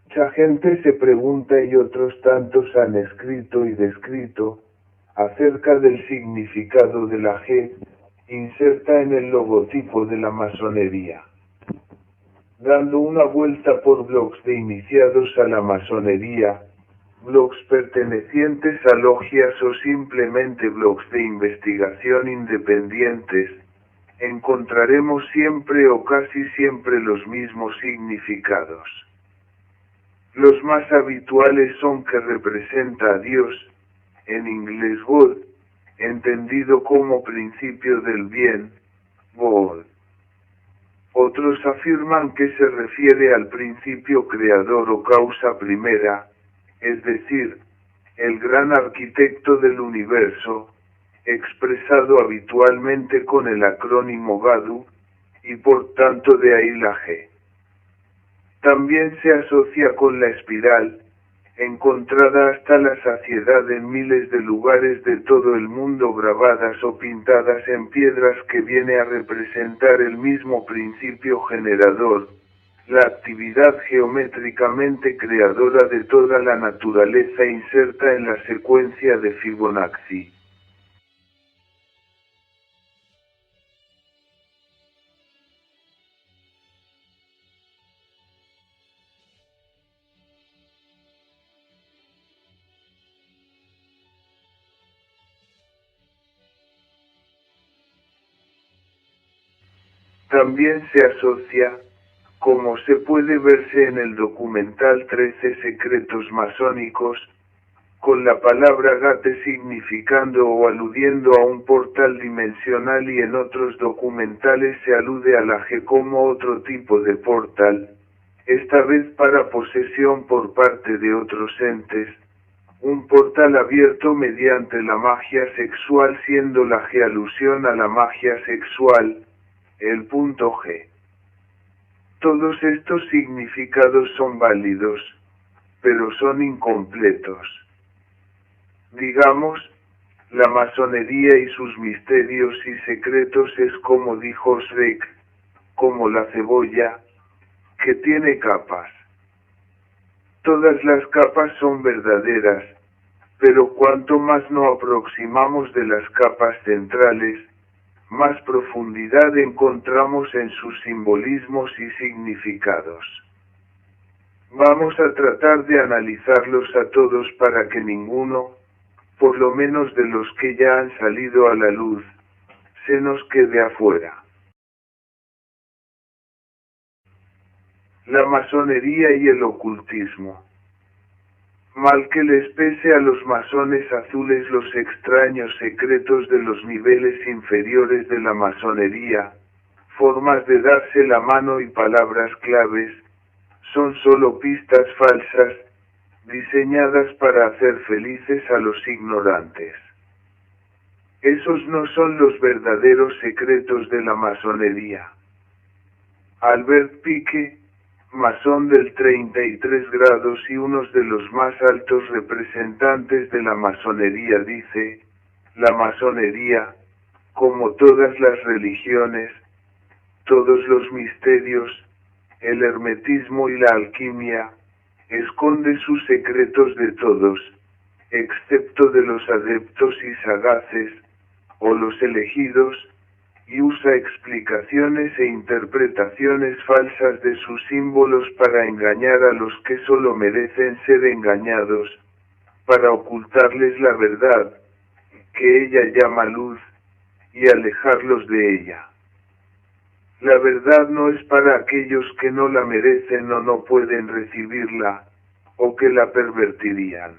Mucha gente se pregunta y otros tantos han escrito y descrito acerca del significado de la G inserta en el logotipo de la masonería. Dando una vuelta por blogs de iniciados a la masonería, blogs pertenecientes a logias o simplemente blogs de investigación independientes, encontraremos siempre o casi siempre los mismos significados. Los más habituales son que representa a Dios, en inglés God, entendido como principio del bien, God. Otros afirman que se refiere al principio creador o causa primera, es decir, el gran arquitecto del universo, expresado habitualmente con el acrónimo GADU, y por tanto de ahí la G. También se asocia con la espiral, encontrada hasta la saciedad en miles de lugares de todo el mundo grabadas o pintadas en piedras que viene a representar el mismo principio generador, la actividad geométricamente creadora de toda la naturaleza inserta en la secuencia de Fibonacci. También se asocia, como se puede verse en el documental 13 Secretos Masónicos, con la palabra gate significando o aludiendo a un portal dimensional, y en otros documentales se alude a la G como otro tipo de portal, esta vez para posesión por parte de otros entes, un portal abierto mediante la magia sexual, siendo la G alusión a la magia sexual, el punto G. Todos estos significados son válidos, pero son incompletos. Digamos, la masonería y sus misterios y secretos es, como dijo Shrek, como la cebolla, que tiene capas. Todas las capas son verdaderas, pero cuanto más nos aproximamos de las capas centrales, más profundidad encontramos en sus simbolismos y significados. Vamos a tratar de analizarlos a todos para que ninguno, por lo menos de los que ya han salido a la luz, se nos quede afuera. La masonería y el ocultismo. Mal que les pese a los masones azules los extraños secretos de los niveles inferiores de la masonería, formas de darse la mano y palabras claves, son solo pistas falsas, diseñadas para hacer felices a los ignorantes. Esos no son los verdaderos secretos de la masonería. Albert Pike, masón del 33 grados y uno de los más altos representantes de la masonería, dice: la masonería, como todas las religiones, todos los misterios, el hermetismo y la alquimia, esconde sus secretos de todos, excepto de los adeptos y sagaces, o los elegidos, y usa explicaciones e interpretaciones falsas de sus símbolos para engañar a los que solo merecen ser engañados, para ocultarles la verdad, que ella llama luz, y alejarlos de ella. La verdad no es para aquellos que no la merecen o no pueden recibirla, o que la pervertirían.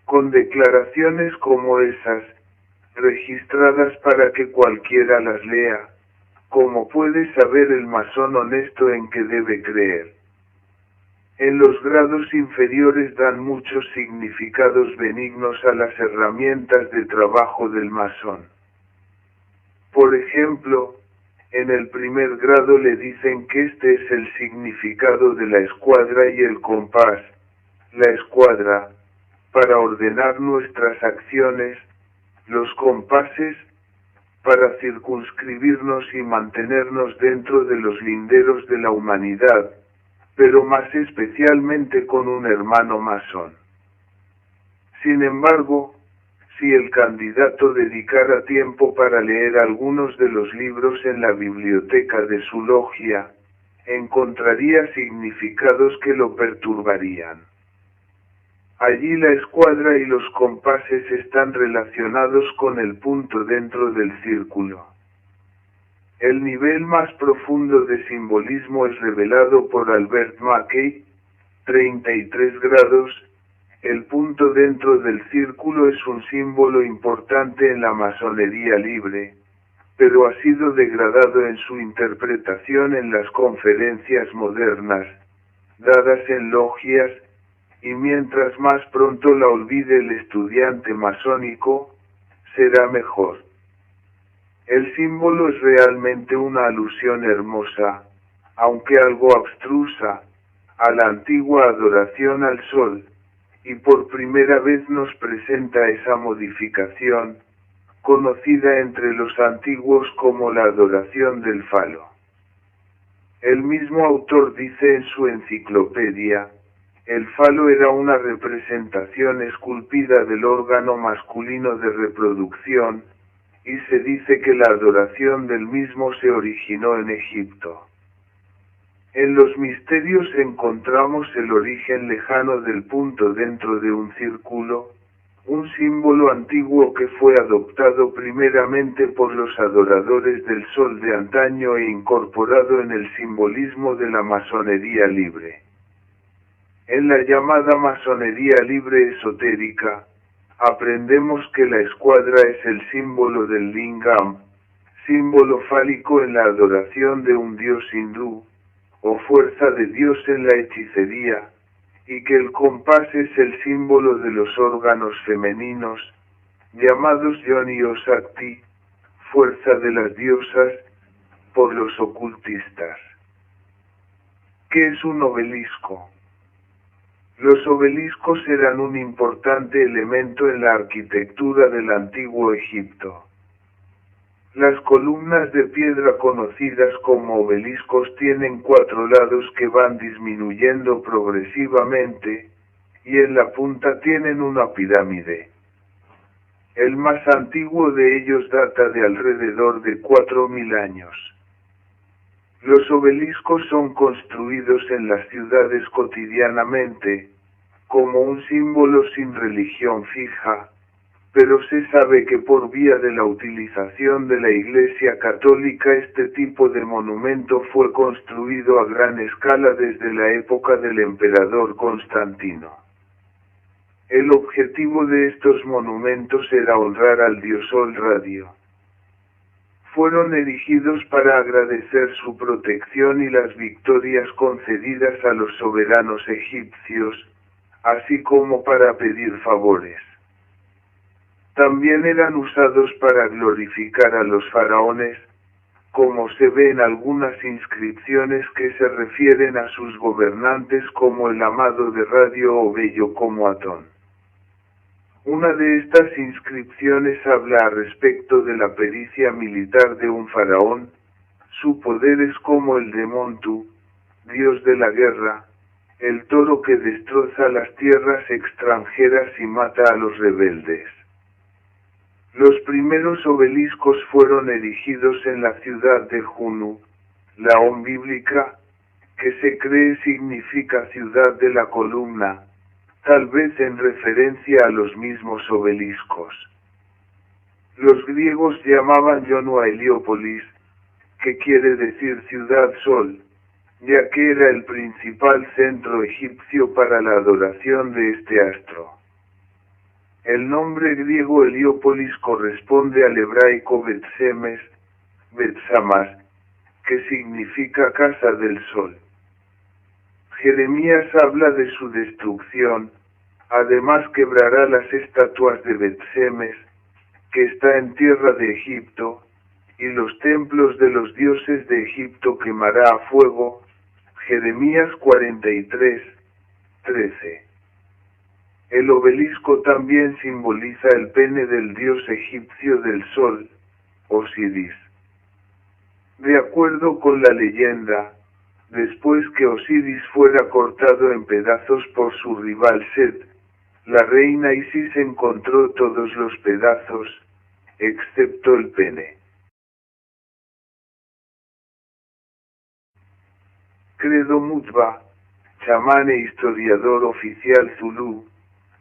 Con declaraciones como esas, registradas para que cualquiera las lea, ¿cómo puede saber el masón honesto en qué debe creer? En los grados inferiores dan muchos significados benignos a las herramientas de trabajo del masón. Por ejemplo, en el primer grado le dicen que este es el significado de la escuadra y el compás. La escuadra, para ordenar nuestras acciones; los compases, para circunscribirnos y mantenernos dentro de los linderos de la humanidad; pero más especialmente con un hermano masón. Sin embargo, si el candidato dedicara tiempo para leer algunos de los libros en la biblioteca de su logia, encontraría significados que lo perturbarían. Allí la escuadra y los compases están relacionados con el punto dentro del círculo. El nivel más profundo de simbolismo es revelado por Albert Mackey, 33 grados. El punto dentro del círculo es un símbolo importante en la masonería libre, pero ha sido degradado en su interpretación en las conferencias modernas, dadas en logias, y mientras más pronto la olvide el estudiante masónico, será mejor. El símbolo es realmente una alusión hermosa, aunque algo abstrusa, a la antigua adoración al sol, y por primera vez nos presenta esa modificación, conocida entre los antiguos como la adoración del falo. El mismo autor dice en su enciclopedia, el falo era una representación esculpida del órgano masculino de reproducción, y se dice que la adoración del mismo se originó en Egipto. En los misterios encontramos el origen lejano del punto dentro de un círculo, un símbolo antiguo que fue adoptado primeramente por los adoradores del sol de antaño e incorporado en el simbolismo de la masonería libre. En la llamada masonería libre esotérica, aprendemos que la escuadra es el símbolo del lingam, símbolo fálico en la adoración de un dios hindú, o fuerza de Dios en la hechicería, y que el compás es el símbolo de los órganos femeninos, llamados Yoni o Shakti, fuerza de las diosas, por los ocultistas. ¿Qué es un obelisco? Los obeliscos eran un importante elemento en la arquitectura del antiguo Egipto. Las columnas de piedra conocidas como obeliscos tienen 4 lados que van disminuyendo progresivamente, y en la punta tienen una pirámide. El más antiguo de ellos data de alrededor de 4000 años. Los obeliscos son construidos en las ciudades cotidianamente, como un símbolo sin religión fija, pero se sabe que por vía de la utilización de la Iglesia Católica este tipo de monumento fue construido a gran escala desde la época del emperador Constantino. El objetivo de estos monumentos era honrar al dios Sol Radio. Fueron erigidos para agradecer su protección y las victorias concedidas a los soberanos egipcios, así como para pedir favores. También eran usados para glorificar a los faraones, como se ve en algunas inscripciones que se refieren a sus gobernantes como el amado de Radio o bello como Atón. Una de estas inscripciones habla a respecto de la pericia militar de un faraón, su poder es como el de Montu, dios de la guerra, el toro que destroza las tierras extranjeras y mata a los rebeldes. Los primeros obeliscos fueron erigidos en la ciudad de Junu, la Om bíblica, que se cree significa ciudad de la columna, tal vez en referencia a los mismos obeliscos. Los griegos llamaban Ionu a Heliópolis, que quiere decir ciudad sol, ya que era el principal centro egipcio para la adoración de este astro. El nombre griego Heliópolis corresponde al hebraico Bet-Semes, Bet-Samas, que significa casa del sol. Jeremías habla de su destrucción, además quebrará las estatuas de Bet-Semes, que está en tierra de Egipto, y los templos de los dioses de Egipto quemará a fuego. Jeremías 43, 13. El obelisco también simboliza el pene del dios egipcio del sol, Osiris. De acuerdo con la leyenda, Después que Osiris fuera cortado en pedazos por su rival Set, la reina Isis encontró todos los pedazos, excepto el pene. Credo Mutwa, chamán e historiador oficial zulú,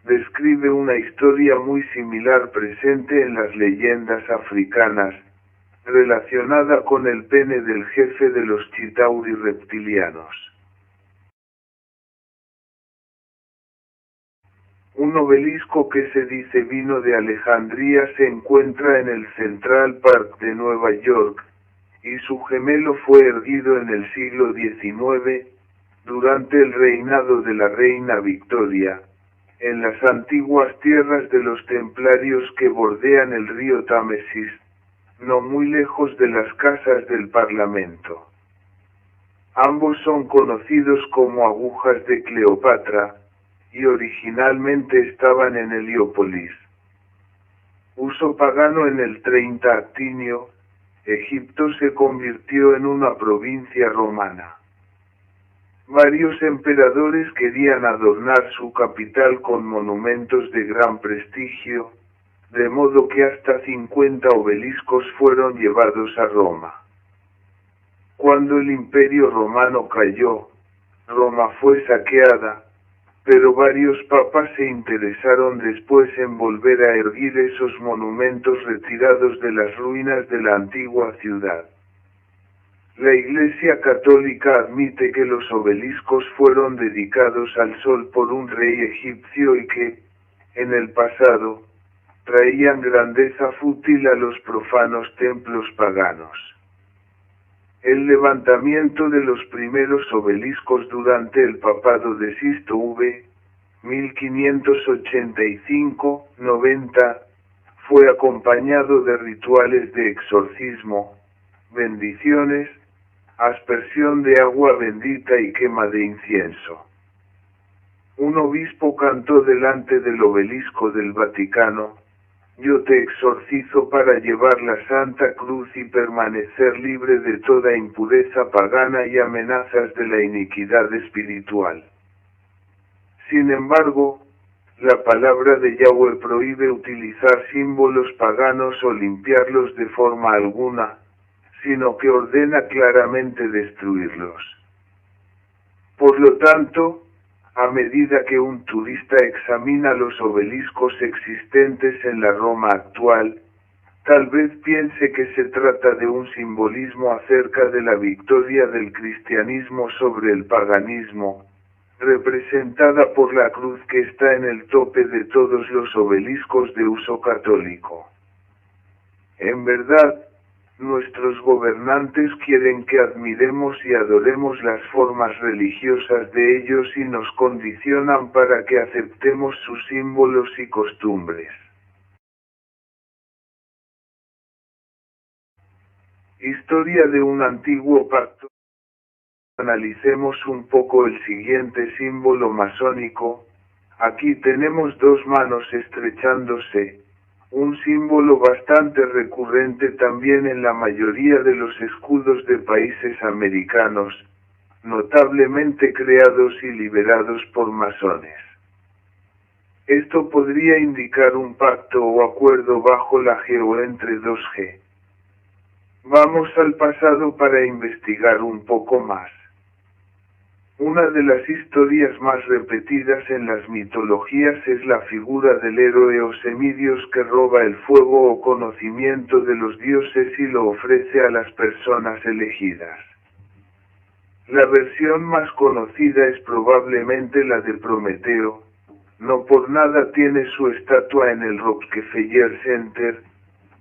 describe una historia muy similar presente en las leyendas africanas, relacionada con el pene del jefe de los chitauri reptilianos. Un obelisco que se dice vino de Alejandría se encuentra en el Central Park de Nueva York, y su gemelo fue erguido en el siglo XIX, durante el reinado de la reina Victoria, en las antiguas tierras de los templarios que bordean el río Támesis, no muy lejos de las casas del Parlamento. Ambos son conocidos como agujas de Cleopatra, y originalmente estaban en Heliópolis. Uso pagano en el 30 Actinio, Egipto se convirtió en una provincia romana. Varios emperadores querían adornar su capital con monumentos de gran prestigio, de modo que hasta 50 obeliscos fueron llevados a Roma. Cuando el Imperio Romano cayó, Roma fue saqueada, pero varios papas se interesaron después en volver a erguir esos monumentos retirados de las ruinas de la antigua ciudad. La Iglesia Católica admite que los obeliscos fueron dedicados al sol por un rey egipcio y que, en el pasado, traían grandeza fútil a los profanos templos paganos. El levantamiento de los primeros obeliscos durante el papado de Sisto V, 1585-90, fue acompañado de rituales de exorcismo, bendiciones, aspersión de agua bendita y quema de incienso. Un obispo cantó delante del obelisco del Vaticano: «Yo te exorcizo para llevar la Santa Cruz y permanecer libre de toda impureza pagana y amenazas de la iniquidad espiritual». Sin embargo, la palabra de Yahweh prohíbe utilizar símbolos paganos o limpiarlos de forma alguna, sino que ordena claramente destruirlos. Por lo tanto, a medida que un turista examina los obeliscos existentes en la Roma actual, tal vez piense que se trata de un simbolismo acerca de la victoria del cristianismo sobre el paganismo, representada por la cruz que está en el tope de todos los obeliscos de uso católico. En verdad, nuestros gobernantes quieren que admiremos y adoremos las formas religiosas de ellos y nos condicionan para que aceptemos sus símbolos y costumbres. Historia de un antiguo pacto. Analicemos un poco el siguiente símbolo masónico. Aquí tenemos dos manos estrechándose, un símbolo bastante recurrente también en la mayoría de los escudos de países americanos, notablemente creados y liberados por masones. Esto podría indicar un pacto o acuerdo bajo la G o entre 2G. Vamos al pasado para investigar un poco más. Una de las historias más repetidas en las mitologías es la figura del héroe o semidios que roba el fuego o conocimiento de los dioses y lo ofrece a las personas elegidas. La versión más conocida es probablemente la de Prometeo. No por nada tiene su estatua en el Rockefeller Center,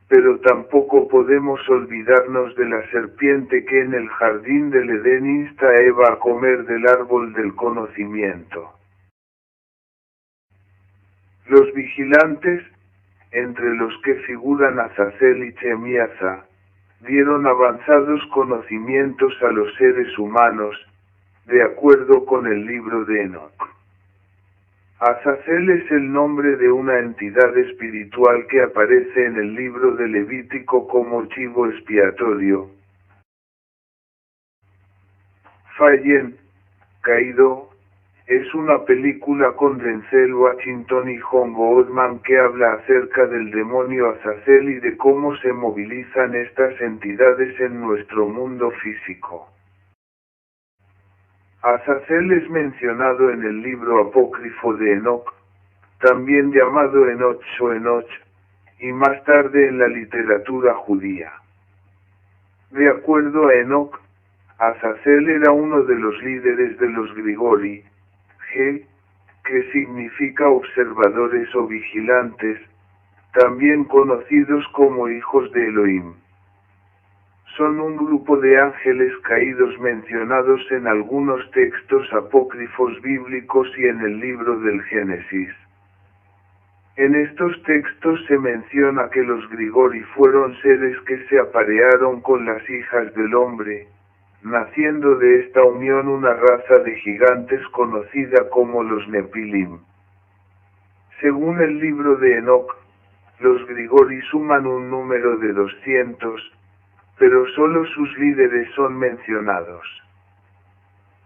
pero tampoco podemos olvidarnos de la serpiente que en el jardín del Edén insta a Eva a comer del árbol del conocimiento. Los vigilantes, entre los que figuran Azazel y Chemiaza, dieron avanzados conocimientos a los seres humanos, de acuerdo con el libro de Enoch. Azazel es el nombre de una entidad espiritual que aparece en el libro de Levítico como chivo expiatorio. Fallen, Caído, es una película con Denzel Washington y John Goodman que habla acerca del demonio Azazel y de cómo se movilizan estas entidades en nuestro mundo físico. Azazel es mencionado en el libro apócrifo de Enoch, también llamado Enoch o Enoch, y más tarde en la literatura judía. De acuerdo a Enoch, Azazel era uno de los líderes de los Grigori, que significa observadores o vigilantes, también conocidos como hijos de Elohim. Son un grupo de ángeles caídos mencionados en algunos textos apócrifos bíblicos y en el libro del Génesis. En estos textos se menciona que los Grigori fueron seres que se aparearon con las hijas del hombre, naciendo de esta unión una raza de gigantes conocida como los Nepilim. Según el libro de Enoch, los Grigori suman un número de 200, pero solo sus líderes son mencionados.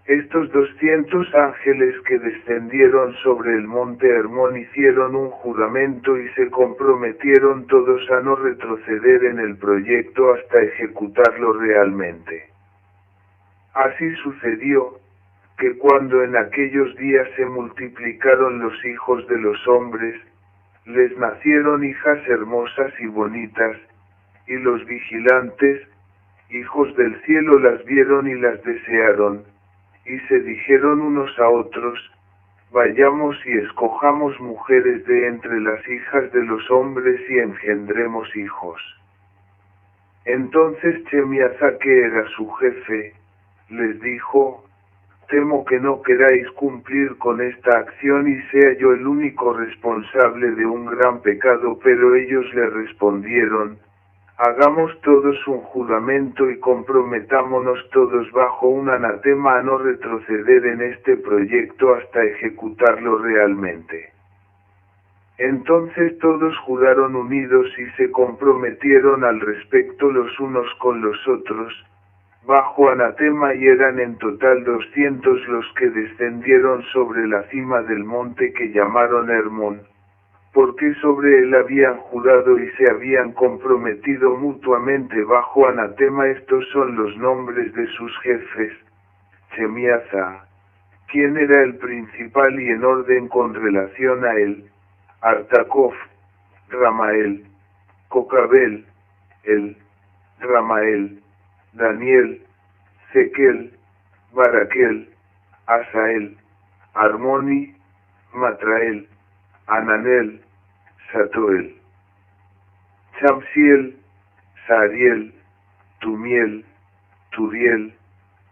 Estos 200 ángeles que descendieron sobre el monte Hermón hicieron un juramento y se comprometieron todos a no retroceder en el proyecto hasta ejecutarlo realmente. Así sucedió, que cuando en aquellos días se multiplicaron los hijos de los hombres, les nacieron hijas hermosas y bonitas, y los vigilantes, hijos del cielo las vieron y las desearon, y se dijeron unos a otros, vayamos y escojamos mujeres de entre las hijas de los hombres y engendremos hijos. Entonces Chemiaza, que era su jefe, les dijo, temo que no queráis cumplir con esta acción y sea yo el único responsable de un gran pecado, pero ellos le respondieron, hagamos todos un juramento y comprometámonos todos bajo un anatema a no retroceder en este proyecto hasta ejecutarlo realmente. Entonces todos juraron unidos y se comprometieron al respecto los unos con los otros, bajo anatema, y eran en total 200 los que descendieron sobre la cima del monte que llamaron Hermón, porque sobre él habían jurado y se habían comprometido mutuamente bajo anatema. Estos son los nombres de sus jefes: Chemiaza, quien era el principal y en orden con relación a él, Artacof, Ramael, Cocabel, Ramael, Daniel, Sequel, Baraquel, Asael, Armoni, Matrael, Ananel, Satoel, Chamsiel, Sariel, Tumiel, Turiel,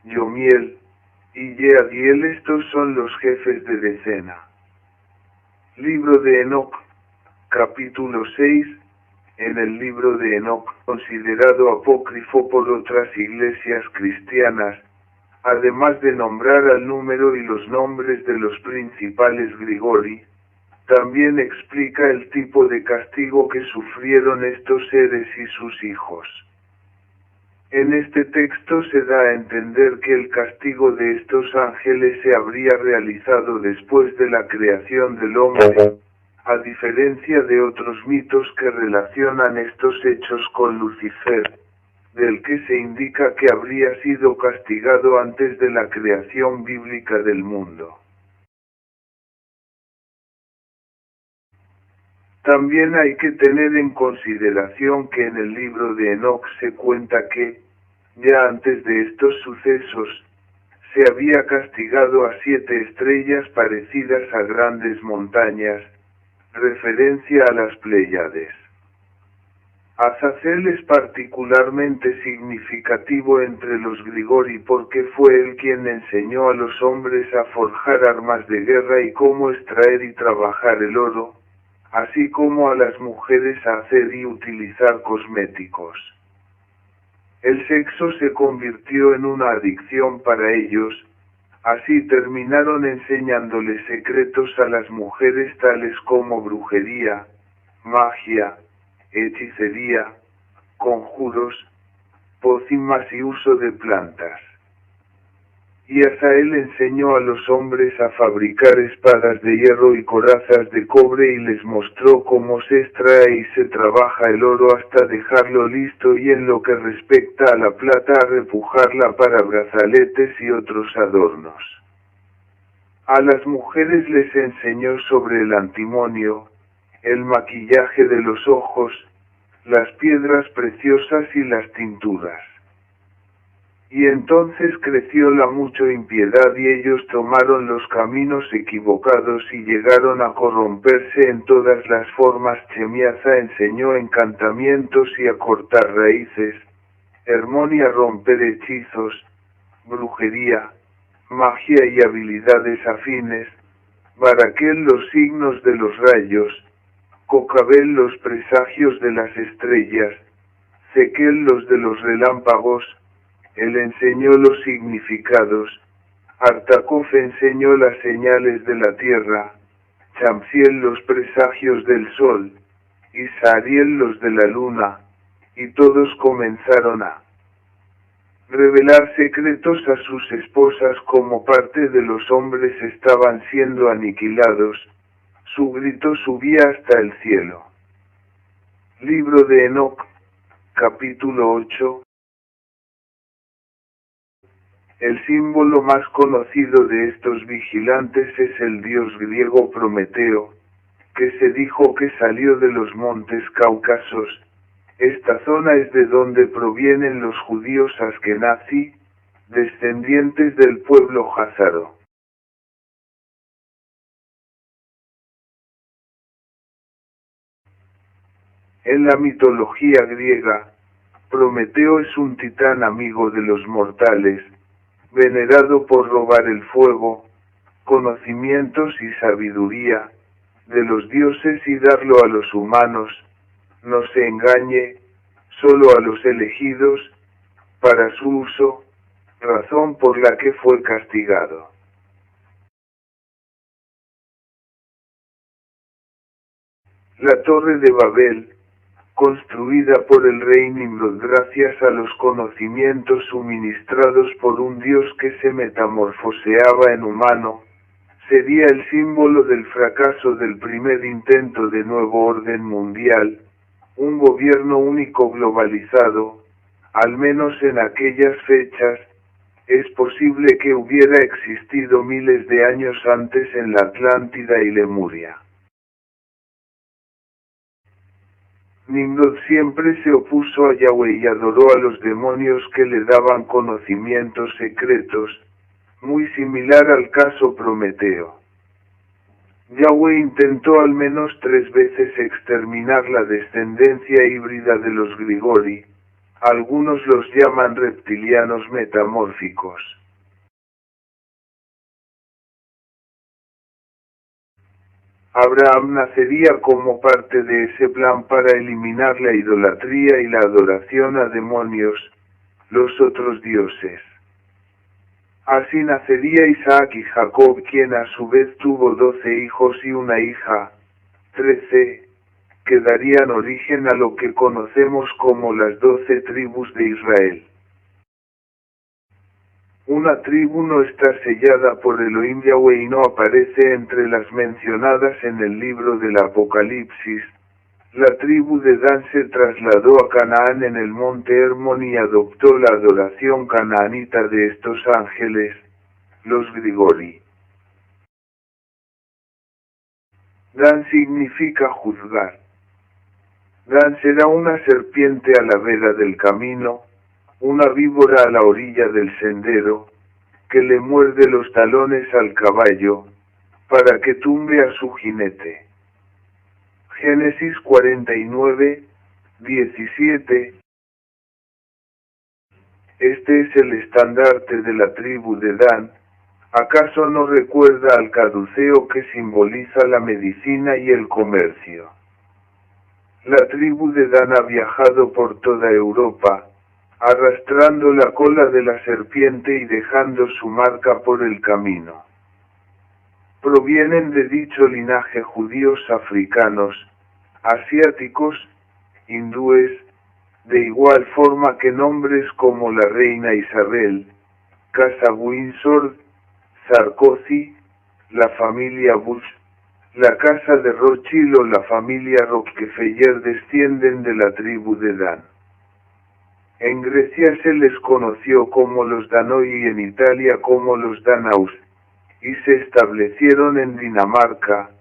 Yomiel y Yeadiel. Estos son los jefes de decena. Libro de Enoch, capítulo 6. En el libro de Enoch, considerado apócrifo por otras iglesias cristianas, además de nombrar al número y los nombres de los principales Grigori, también explica el tipo de castigo que sufrieron estos seres y sus hijos. En este texto se da a entender que el castigo de estos ángeles se habría realizado después de la creación del hombre, a diferencia de otros mitos que relacionan estos hechos con Lucifer, del que se indica que habría sido castigado antes de la creación bíblica del mundo. También hay que tener en consideración que en el libro de Enoch se cuenta que, ya antes de estos sucesos, se había castigado a 7 estrellas parecidas a grandes montañas, referencia a las Pléyades. Azazel es particularmente significativo entre los Grigori porque fue él quien enseñó a los hombres a forjar armas de guerra y cómo extraer y trabajar el oro, así como a las mujeres a hacer y utilizar cosméticos. El sexo se convirtió en una adicción para ellos, así terminaron enseñándoles secretos a las mujeres tales como brujería, magia, hechicería, conjuros, pócimas y uso de plantas. Y Asael enseñó a los hombres a fabricar espadas de hierro y corazas de cobre y les mostró cómo se extrae y se trabaja el oro hasta dejarlo listo, y en lo que respecta a la plata a repujarla para brazaletes y otros adornos. A las mujeres les enseñó sobre el antimonio, el maquillaje de los ojos, las piedras preciosas y las tinturas. Y entonces creció la mucha impiedad y ellos tomaron los caminos equivocados y llegaron a corromperse en todas las formas. Chemiaza enseñó encantamientos y a cortar raíces, Hermón y a romper hechizos, brujería, magia y habilidades afines, Baraquel los signos de los rayos, Cocabel los presagios de las estrellas, Zequel los de los relámpagos. Él enseñó los significados, Artacof enseñó las señales de la tierra, Chamsiel los presagios del sol, y Sariel los de la luna, y todos comenzaron a revelar secretos a sus esposas. Como parte de los hombres estaban siendo aniquilados, su grito subía hasta el cielo. Libro de Enoc, capítulo 8. El símbolo más conocido de estos vigilantes es el dios griego Prometeo, que se dijo que salió de los montes Cáucasos. Esta zona es de donde provienen los judíos askenazi, descendientes del pueblo jázaro. En la mitología griega, Prometeo es un titán amigo de los mortales, venerado por robar el fuego, conocimientos y sabiduría de los dioses y darlo a los humanos. No se engañe, solo a los elegidos, para su uso, razón por la que fue castigado. La Torre de Babel, construida por el rey Nimrod gracias a los conocimientos suministrados por un dios que se metamorfoseaba en humano, sería el símbolo del fracaso del primer intento de nuevo orden mundial, un gobierno único globalizado. Al menos en aquellas fechas, es posible que hubiera existido miles de años antes en la Atlántida y Lemuria. Nimrod siempre se opuso a Yahweh y adoró a los demonios que le daban conocimientos secretos, muy similar al caso Prometeo. Yahweh intentó al menos 3 veces exterminar la descendencia híbrida de los Grigori, algunos los llaman reptilianos metamórficos. Abraham nacería como parte de ese plan para eliminar la idolatría y la adoración a demonios, los otros dioses. Así nacería Isaac y Jacob, quien a su vez tuvo 12 hijos y una hija, 13, que darían origen a lo que conocemos como las 12 tribus de Israel. Una tribu no está sellada por Elohim Yahweh y no aparece entre las mencionadas en el libro del Apocalipsis. La tribu de Dan se trasladó a Canaán en el monte Hermón y adoptó la adoración canaanita de estos ángeles, los Grigori. Dan significa juzgar. Dan será una serpiente a la vera del camino, una víbora a la orilla del sendero, que le muerde los talones al caballo, para que tumbe a su jinete. Génesis 49, 17. Este es el estandarte de la tribu de Dan. ¿Acaso no recuerda al caduceo que simboliza la medicina y el comercio? La tribu de Dan ha viajado por toda Europa, arrastrando la cola de la serpiente y dejando su marca por el camino. Provienen de dicho linaje judíos africanos, asiáticos, hindúes, de igual forma que nombres como la reina Isabel, Casa Windsor, Sarkozy, la familia Bush, la casa de Rothschild o la familia Rockefeller descienden de la tribu de Dan. En Grecia se les conoció como los Danoi y en Italia como los Danaus, y se establecieron en Dinamarca,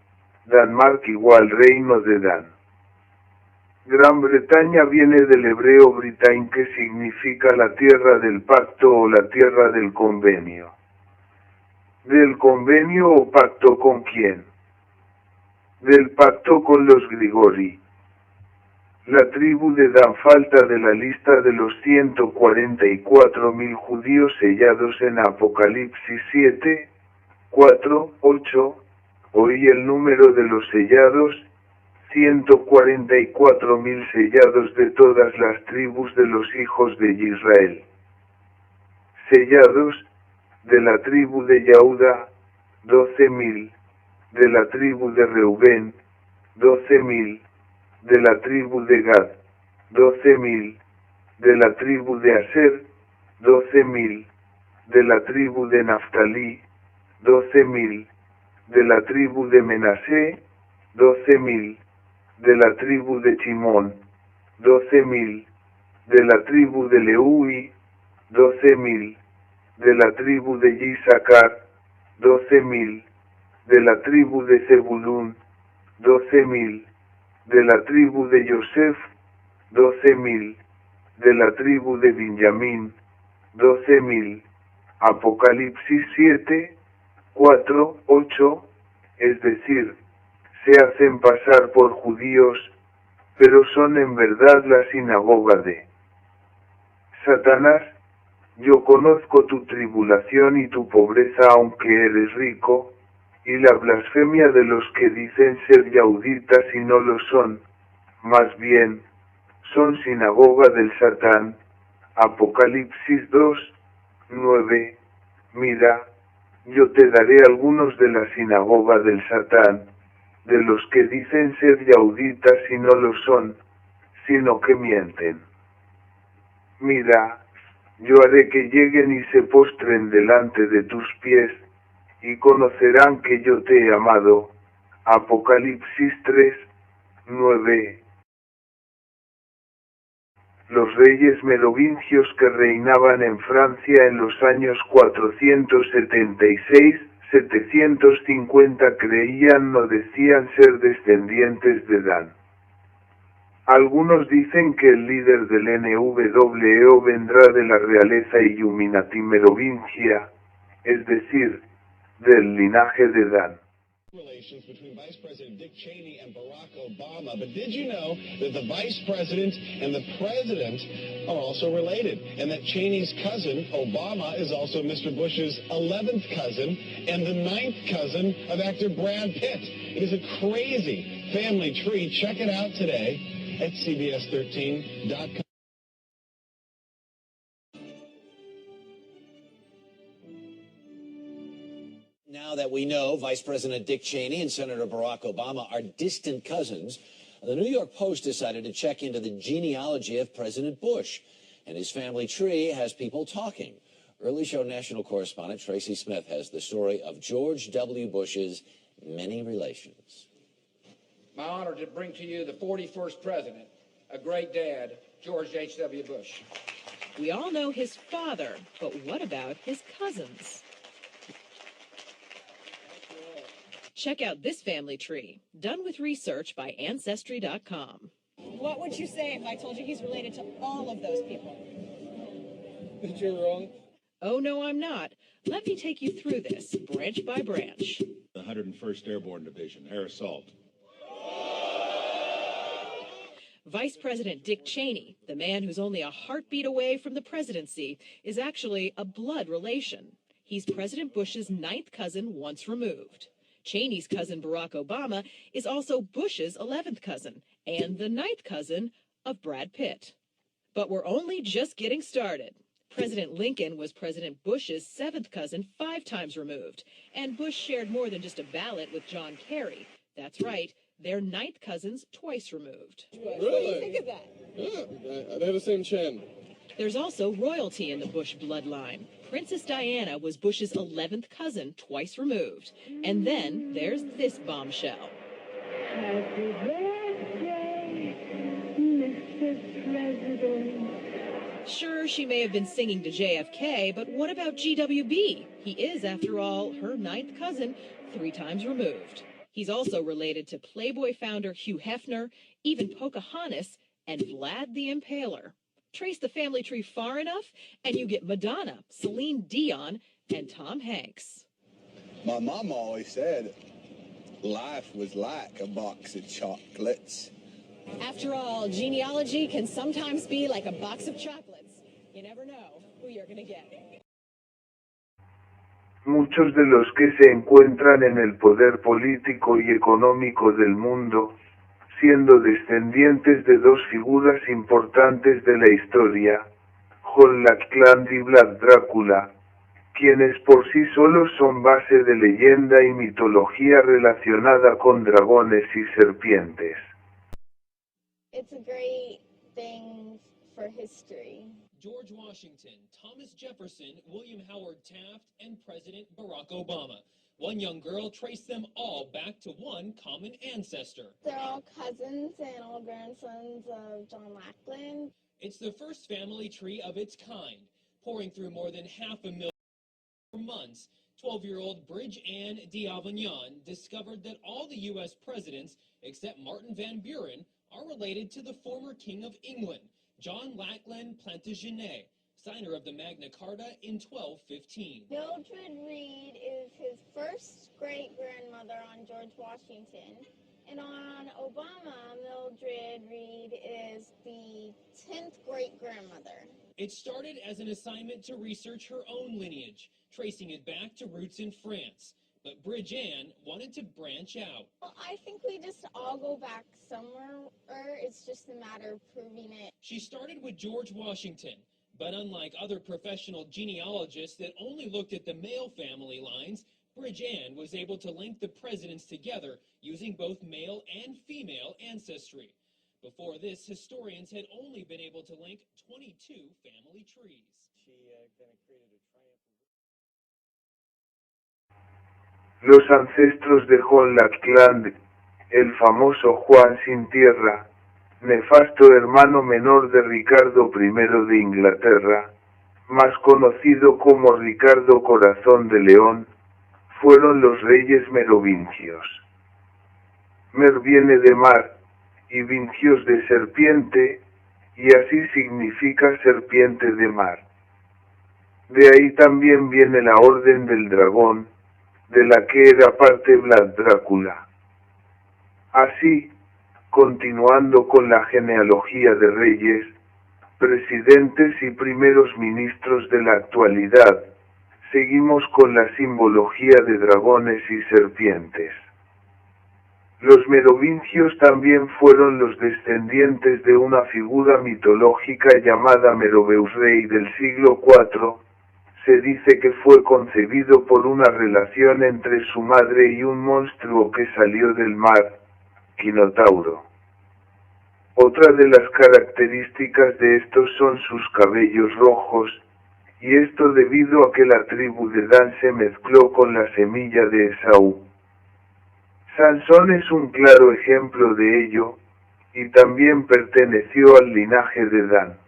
Danmark igual Reino de Dan. Gran Bretaña viene del hebreo Britain que significa la tierra del pacto o la tierra del convenio. ¿Del convenio o pacto con quién? Del pacto con los Grigori. La tribu de Dan falta de la lista de los 144.000 judíos sellados en Apocalipsis 7, 4, 8, oí el número de los sellados, 144.000 sellados de todas las tribus de los hijos de Israel. Sellados, de la tribu de Yehuda, 12.000, de la tribu de Reubén, 12.000, de la tribu de Gad, 12.000, de la tribu de Aser, 12.000, de la tribu de Naftalí, 12.000, de la tribu de Menasé, 12.000, de la tribu de Chimón, 12.000, de la tribu de Leui, 12.000, de la tribu de Isaacar, 12.000, de la tribu de Zebulún, 12.000, de la tribu de Yosef, 12.000, de la tribu de Benjamín, 12.000, Apocalipsis 7, 4, 8, es decir, se hacen pasar por judíos, pero son en verdad la sinagoga de Satanás. Yo conozco tu tribulación y tu pobreza aunque eres rico, y la blasfemia de los que dicen ser yauditas y no lo son, más bien, son sinagoga del Satán. Apocalipsis 2, 9, mira, yo te daré algunos de la sinagoga del Satán, de los que dicen ser yauditas y no lo son, sino que mienten. Mira, yo haré que lleguen y se postren delante de tus pies, y conocerán que yo te he amado. Apocalipsis 3, 9. Los reyes merovingios que reinaban en Francia en los años 476-750 creían o decían ser descendientes de Dan. Algunos dicen que el líder del NWO vendrá de la realeza Illuminati merovingia, es decir, del linaje de Dan. Relations between Vice President Dick Cheney and Barack Obama, but did you know that the Vice President and the President are also related, and that Cheney's cousin, Obama, is also Mr. Bush's 11th cousin and the 9th cousin of actor Brad Pitt? It is a crazy family tree. Check it out today at CBS13.com. Now that we know Vice President Dick Cheney and Senator Barack Obama are distant cousins, the New York Post decided to check into the genealogy of President Bush, and his family tree has people talking. Early Show national correspondent Tracy Smith has the story of George W. Bush's many relations. My honor to bring to you the 41st president, a great dad, George H.W. Bush. We all know his father, but what about his cousins? Check out this family tree, done with research by Ancestry.com. What would you say if I told you he's related to all of those people? That you're wrong. Oh, no, I'm not. Let me take you through this, branch by branch. The 101st Airborne Division, air assault. Vice President Dick Cheney, the man who's only a heartbeat away from the presidency, is actually a blood relation. He's President Bush's 9th cousin once removed. Cheney's cousin Barack Obama is also Bush's 11th cousin and the 9th cousin of Brad Pitt. But we're only just getting started. President Lincoln was President Bush's 7th cousin 5 times removed, and Bush shared more than just a ballot with John Kerry. That's right, they're 9th cousins twice removed. What do you think of that? Yeah, they have the same chin. There's also royalty in the Bush bloodline. Princess Diana was Bush's 11th cousin, twice removed. And then there's this bombshell. Happy birthday, Mr. President. Sure, she may have been singing to JFK, but what about GWB? He is, after all, her 9th cousin, 3 times removed. He's also related to Playboy founder Hugh Hefner, even Pocahontas, and Vlad the Impaler. Trace the family tree far enough, and you get Madonna, Celine Dion, and Tom Hanks. My mom always said life was like a box of chocolates. After all, genealogy can sometimes be like a box of chocolates. You never know who you're going to get. Muchos de los que se encuentran en el poder político y económico del mundo, siendo descendientes de 2 figuras importantes de la historia, Jon Lackland y Vlad Drácula, quienes por sí solos son base de leyenda y mitología relacionada con dragones y serpientes. It's a great thing for history. George Washington, Thomas Jefferson, William Howard Taft, and President Barack Obama. One young girl traced them all back to one common ancestor. They're all cousins and all grandsons of John Lackland. It's the first family tree of its kind, pouring through more than 500,000 months. 12-year-old Bridge Ann d'Avignon discovered that all the U.S. presidents, except Martin Van Buren, are related to the former King of England, John Lackland Plantagenet, signer of the Magna Carta in 1215. Mildred Reed is his first great-grandmother on George Washington, and on Obama, Mildred Reed is the 10th great-grandmother. It started as an assignment to research her own lineage, tracing it back to roots in France. But Bridge Ann wanted to branch out. Well, I think we just all go back somewhere, or it's just a matter of proving it. She started with George Washington, but unlike other professional genealogists that only looked at the male family lines, Bridge Ann was able to link the presidents together using both male and female ancestry. Before this, historians had only been able to link 22 family trees. She kind of created a triumph. Los ancestros de Jon Lackland, el famoso Juan sin tierra, nefasto hermano menor de Ricardo I de Inglaterra, más conocido como Ricardo Corazón de León, fueron los reyes merovingios. Mer viene de mar, y vingios de serpiente, y así significa serpiente de mar. De ahí también viene la Orden del Dragón, de la que era parte Vlad Drácula. Así, continuando con la genealogía de reyes, presidentes y primeros ministros de la actualidad, seguimos con la simbología de dragones y serpientes. Los merovingios también fueron los descendientes de una figura mitológica llamada Meroveus, rey del siglo IV. Se dice que fue concebido por una relación entre su madre y un monstruo que salió del mar, Quinotauro. Otra de las características de estos son sus cabellos rojos, y esto debido a que la tribu de Dan se mezcló con la semilla de Esaú. Sansón es un claro ejemplo de ello, y también perteneció al linaje de Dan.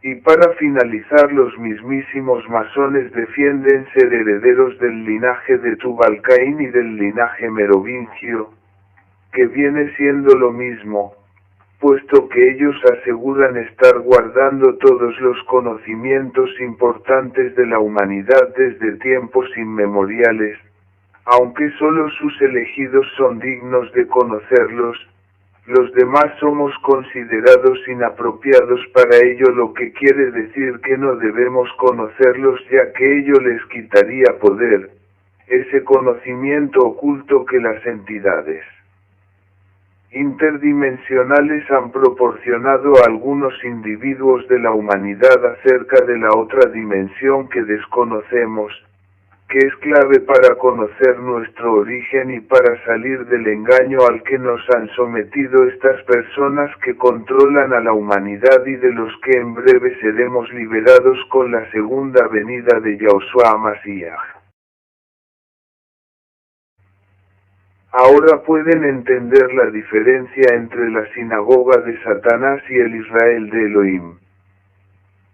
Y para finalizar, los mismísimos masones defienden ser herederos del linaje de Tubal-Caín y del linaje merovingio, que viene siendo lo mismo, puesto que ellos aseguran estar guardando todos los conocimientos importantes de la humanidad desde tiempos inmemoriales, aunque solo sus elegidos son dignos de conocerlos. Los demás somos considerados inapropiados para ello, lo que quiere decir que no debemos conocerlos, ya que ello les quitaría poder, ese conocimiento oculto que las entidades interdimensionales han proporcionado a algunos individuos de la humanidad acerca de la otra dimensión que desconocemos, que es clave para conocer nuestro origen y para salir del engaño al que nos han sometido estas personas que controlan a la humanidad y de los que en breve seremos liberados con la segunda venida de Yahushua Mashiach. Ahora pueden entender la diferencia entre la sinagoga de Satanás y el Israel de Elohim.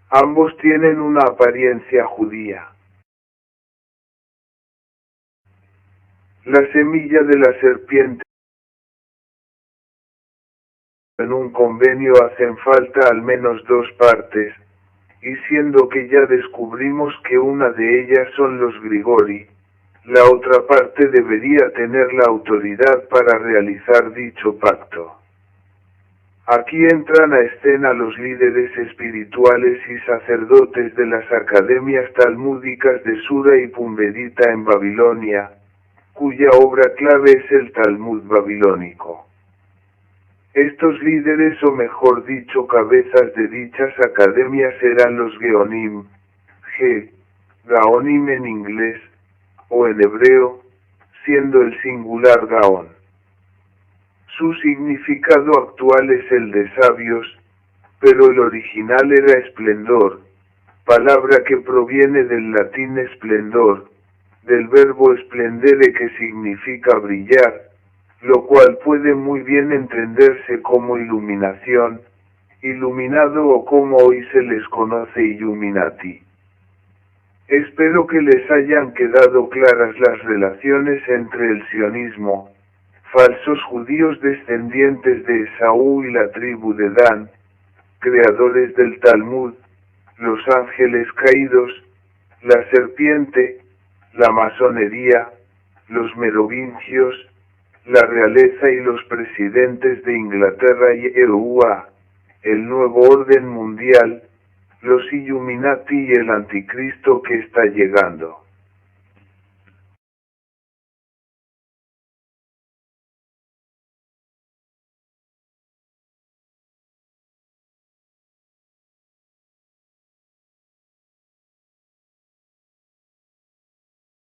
Ambos tienen una apariencia judía. La semilla de la serpiente. En un convenio hacen falta al menos dos partes, y siendo que ya descubrimos que una de ellas son los Grigori, la otra parte debería tener la autoridad para realizar dicho pacto. Aquí entran a escena los líderes espirituales y sacerdotes de las academias talmúdicas de Sura y Pumbedita en Babilonia, cuya obra clave es el Talmud babilónico. Estos líderes, o mejor dicho cabezas de dichas academias, eran los Geonim, Gaonim en inglés, o en hebreo, siendo el singular Gaón. Su significado actual es el de sabios, pero el original era esplendor, palabra que proviene del latín esplendor, del verbo esplendere que significa brillar, lo cual puede muy bien entenderse como iluminación, iluminado o como hoy se les conoce Illuminati. Espero que les hayan quedado claras las relaciones entre el sionismo, falsos judíos descendientes de Esaú y la tribu de Dan, creadores del Talmud, los ángeles caídos, la serpiente, la masonería, los merovingios, la realeza y los presidentes de Inglaterra y EUA, el nuevo orden mundial, los Illuminati y el anticristo que está llegando.